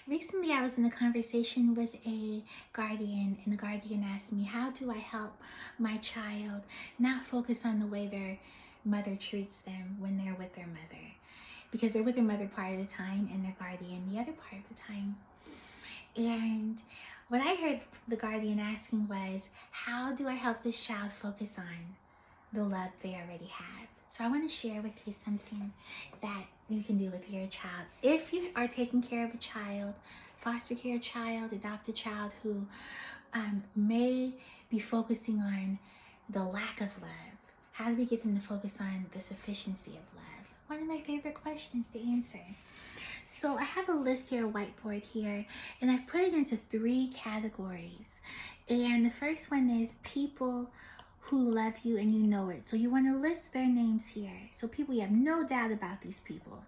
Recently, I was in a conversation with a guardian, and the guardian asked me, how do I help my child not focus on the way their mother treats them when they're with their mother? Because they're with their mother part of the time and their guardian the other part of the time. And what I heard the guardian asking was, how do I help this child focus on the love they already have? So I want to share with you something that you can do with your child. If you are taking care of a child, foster care child, adopted child who may be focusing on the lack of love, how do we get them to focus on the sufficiency of love? One of my favorite questions to answer. So I have a list here, a whiteboard here, and I've put it into 3 categories. And the first one is people who love you and you know it. So you want to list their names here. So people you have no doubt about these people.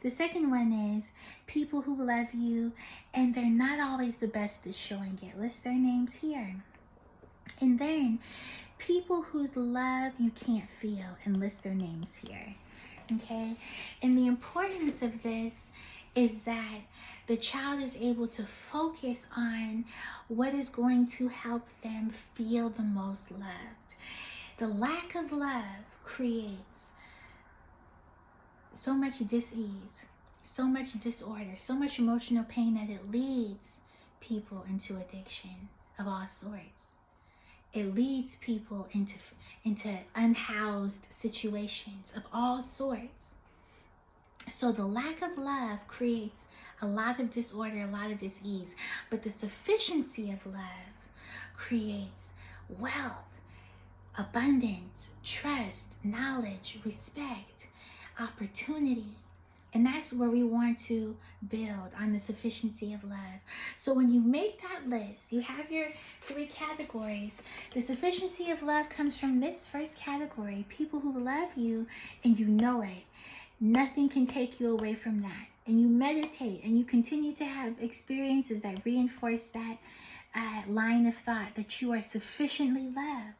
The second one is people who love you and they're not always the best at showing it. List their names here. And then people whose love you can't feel, and list their names here. Okay? And the importance of this is that the child is able to focus on what is going to help them feel the most loved. The lack of love creates so much dis-ease, so much disorder, so much emotional pain that it leads people into addiction of all sorts. It leads people into unhoused situations of all sorts. So the lack of love creates a lot of disorder, a lot of dis-ease. But the sufficiency of love creates wealth, abundance, trust, knowledge, respect, opportunity. And that's where we want to build on the sufficiency of love. So when you make that list, you have your 3 categories. The sufficiency of love comes from this first category, people who love you and you know it. Nothing can take you away from that. And you meditate and you continue to have experiences that reinforce that line of thought that you are sufficiently loved.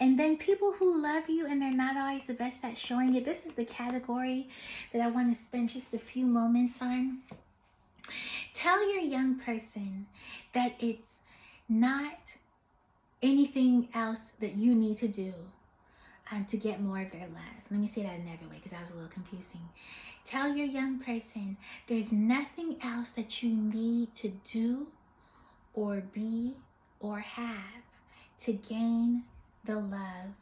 And then people who love you and they're not always the best at showing it. This is the category that I want to spend just a few moments on. Tell your young person that it's not anything else that you need to do to get more of their love. Let me say that another way because that was a little confusing. Tell your young person there's nothing else that you need to do or be or have to gain the love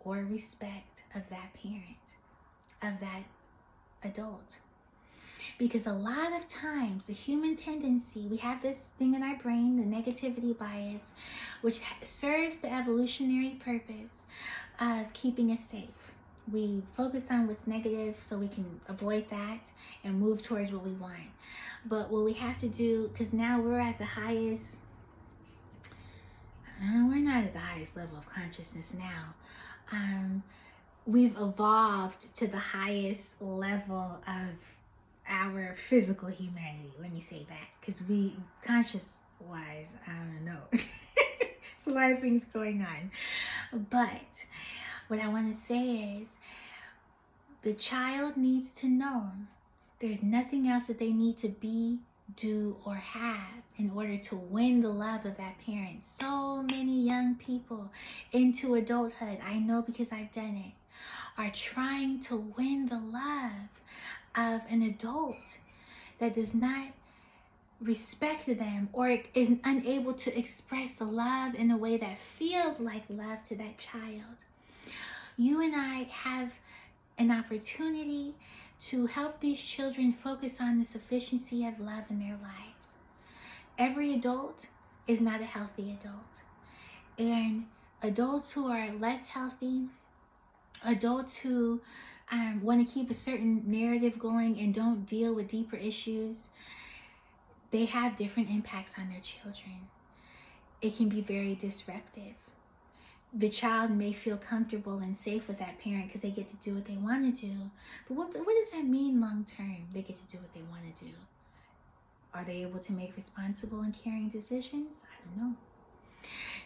or respect of that parent, of that adult. Because a lot of times, the human tendency, we have this thing in our brain, the negativity bias, which serves the evolutionary purpose of keeping us safe. We focus on what's negative so we can avoid that and move towards what we want. But what we have to do, because now we're at the highest, we're not at the highest level of consciousness now. We've evolved to the highest level of our physical humanity. Let me say that, because we, conscious-wise, I don't know. There's a lot of things going on. But what I want to say is the child needs to know there's nothing else that they need to be, do, or have in order to win the love of that parent. So many young people into adulthood, I know because I've done it, are trying to win the love of an adult that does not respect them or is unable to express love in a way that feels like love to that child. You and I have an opportunity to help these children focus on the sufficiency of love in their lives. Every adult is not a healthy adult. And adults who are less healthy, adults who want to keep a certain narrative going and don't deal with deeper issues, they have different impacts on their children. It can be very disruptive. The child may feel comfortable and safe with that parent because they get to do what they want to do. But what does that mean long term? They get to do what they want to do. Are they able to make responsible and caring decisions? I don't know.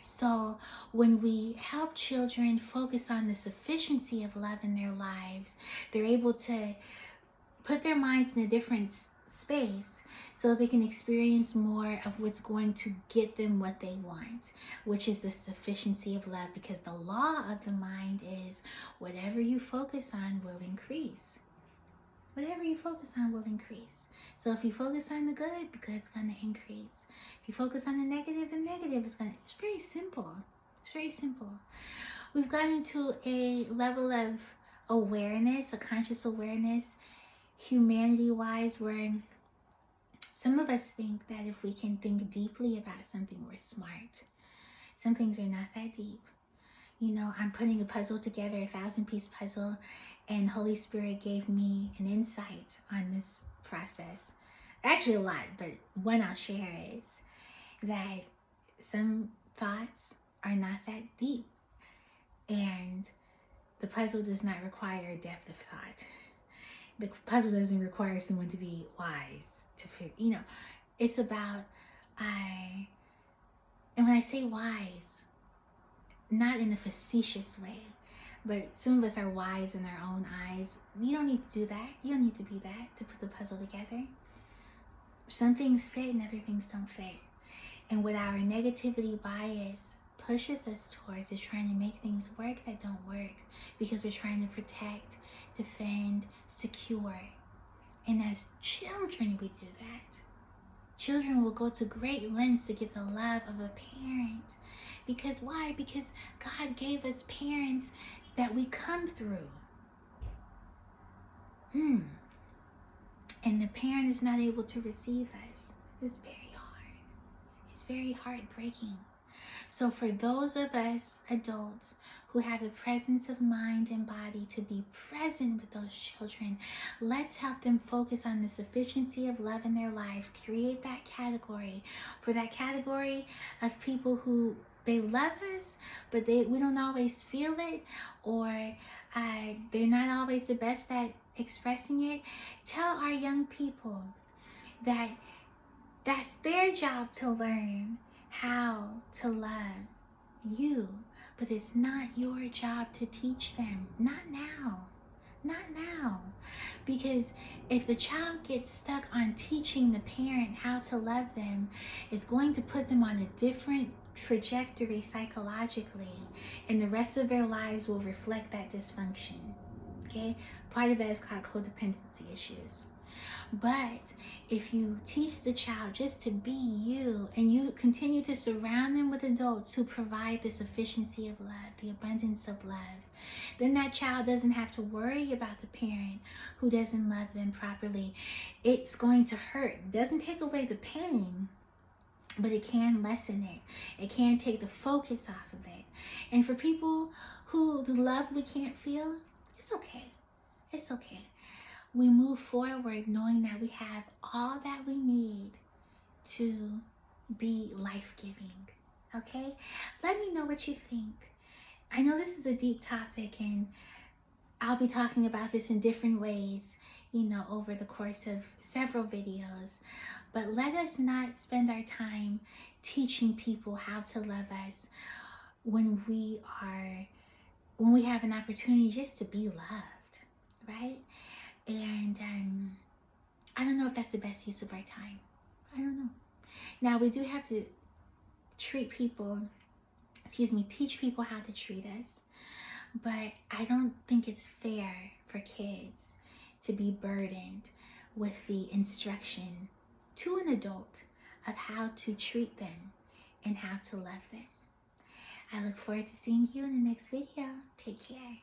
So when we help children focus on the sufficiency of love in their lives, they're able to put their minds in a different space so they can experience more of what's going to get them what they want, which is the sufficiency of love, because the law of the mind is whatever you focus on will increase. Whatever you focus on will increase. So if you focus on the good's going to increase. If you focus on the negative is going to, it's very simple. It's very simple. We've gotten to a level of awareness, a conscious awareness, humanity-wise, where some of us think that if we can think deeply about something, we're smart. Some things are not that deep. You know, I'm putting a puzzle together, a 1,000-piece puzzle, and Holy Spirit gave me an insight on this process. Actually a lot, but one I'll share is that some thoughts are not that deep, and the puzzle does not require depth of thought. The puzzle doesn't require someone to be wise to fit, you know. It's about and when I say wise, not in a facetious way, but some of us are wise in our own eyes. You don't need to do that. You don't need to be that to put the puzzle together. Some things fit and other things don't fit. And what our negativity bias pushes us towards is trying to make things work that don't work, because we're trying to protect, defend, secure. And as children, we do that. Children will go to great lengths to get the love of a parent. Because why? Because God gave us parents that we come through. And the parent is not able to receive us. It's very hard. It's very heartbreaking. So for those of us adults who have the presence of mind and body to be present with those children, let's help them focus on the sufficiency of love in their lives. Create that category. For that category of people who they love us, but we don't always feel it, or they're not always the best at expressing it. Tell our young people that that's their job to learn how to love you, but it's not your job to teach them. Not now. Not now. Because if the child gets stuck on teaching the parent how to love them, it's going to put them on a different trajectory psychologically, and the rest of their lives will reflect that dysfunction. Okay? Part of that is called codependency issues. But if you teach the child just to be you, and you continue to surround them with adults who provide the sufficiency of love, the abundance of love, then that child doesn't have to worry about the parent who doesn't love them properly. It's going to hurt. It doesn't take away the pain, but it can lessen it. It can take the focus off of it. And for people who the love we can't feel, it's okay. It's okay. We move forward knowing that we have all that we need to be life-giving. Okay? Let me know what you think. I know this is a deep topic, and I'll be talking about this in different ways, you know, over the course of several videos. But let us not spend our time teaching people how to love us when we have an opportunity just to be loved, right? And I don't know if that's the best use of our time. I don't know. Now, we do have to teach people how to treat us. But I don't think it's fair for kids to be burdened with the instruction to an adult of how to treat them and how to love them. I look forward to seeing you in the next video. Take care.